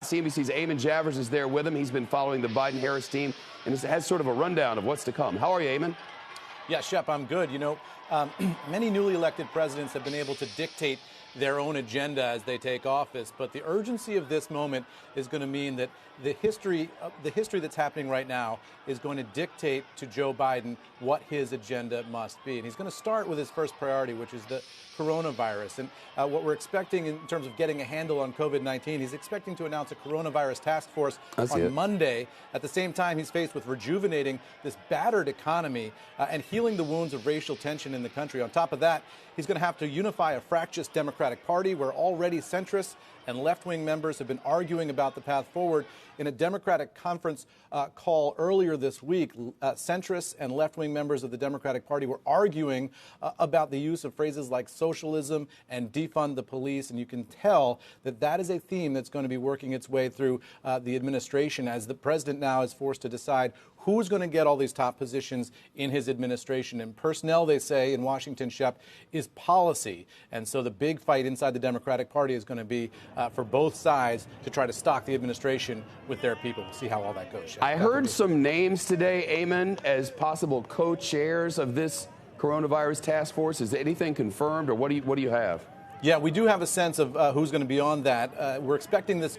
CNBC's Eamon Javers is there with him. He's been following the Biden-Harris team and has sort of a rundown of what's to come. How are you, Eamon? Yeah, Shep, I'm good. You know, many newly elected presidents have been able to dictate their own agenda as they take office, but the urgency of this moment is going to mean that the history that's happening right now is going to dictate to Joe Biden what his agenda must be. And he's going to start with his first priority, which is the coronavirus. And what we're expecting in terms of getting a handle on COVID-19, he's expecting to announce a coronavirus task force on Monday. At the same time, he's faced with rejuvenating this battered economy and healing the wounds of racial tension in the country. On top of that, he's going to have to unify a fractious Democratic Party where already centrists and left-wing members have been arguing about the path forward. In a Democratic conference call earlier this week, centrists and left-wing members of the Democratic Party were arguing about the use of phrases like socialism and defund the police. And you can tell that that is a theme that's going to be working its way through the administration as the president now is forced to decide who's going to get all these top positions in his administration. And personnel, they say, in Washington, Shep, is policy. And so the big fight inside the Democratic Party is going to be for both sides to try to stock the administration with their people. We'll see how all that goes, Shep. I heard some names today, Eamon, as possible co-chairs of this coronavirus task force. Is anything confirmed, or what do you have? Yeah, we do have a sense of who's going to be on that. We're expecting this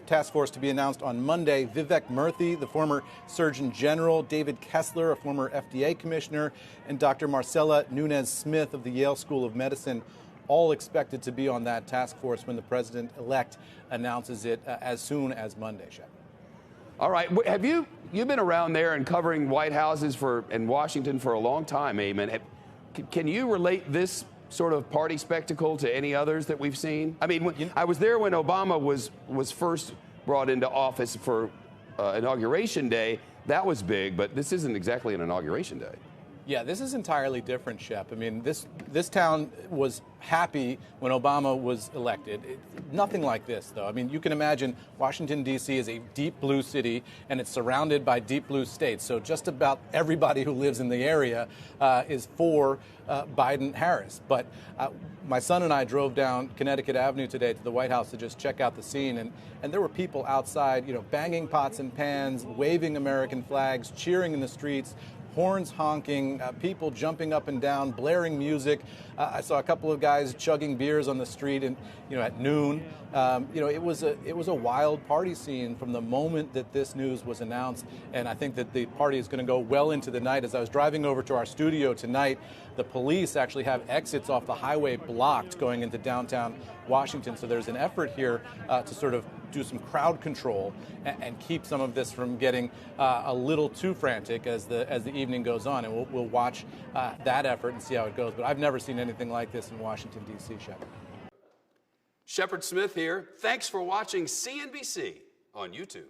task force to be announced on Monday. Vivek Murthy, the former Surgeon General, David Kessler, a former FDA commissioner, and Dr. Marcella Nunez-Smith of the Yale School of Medicine, all expected to be on that task force when the president-elect announces it as soon as Monday, Shep. All right. Have you've been around there and covering White Houses in Washington for a long time, Eamon. Can you relate this sort of party spectacle to any others that we've seen? I mean, I was there when Obama was first brought into office for Inauguration Day. That was big, but this isn't exactly an Inauguration Day. Yeah, this is entirely different, Shep. I mean, this town was happy when Obama was elected. Nothing like this, though. I mean, you can imagine Washington, D.C. is a deep blue city, and it's surrounded by deep blue states. So just about everybody who lives in the area is for Biden-Harris. But my son and I drove down Connecticut Avenue today to the White House to just check out the scene, and there were people outside, you know, banging pots and pans, waving American flags, cheering in the streets, horns honking, people jumping up and down, blaring music. I saw a couple of guys chugging beers on the street, and at noon. It was a wild party scene from the moment that this news was announced, and I think that the party is going to go well into the night. As I was driving over to our studio tonight, the police actually have exits off the highway blocked going into downtown Washington. So there's an effort here to sort of do some crowd control and keep some of this from getting a little too frantic as the evening goes on. And we'll watch that effort and see how it goes. But I've never seen anything like this in Washington, D.C., Shep. Shepard Smith here. Thanks for watching CNBC on YouTube.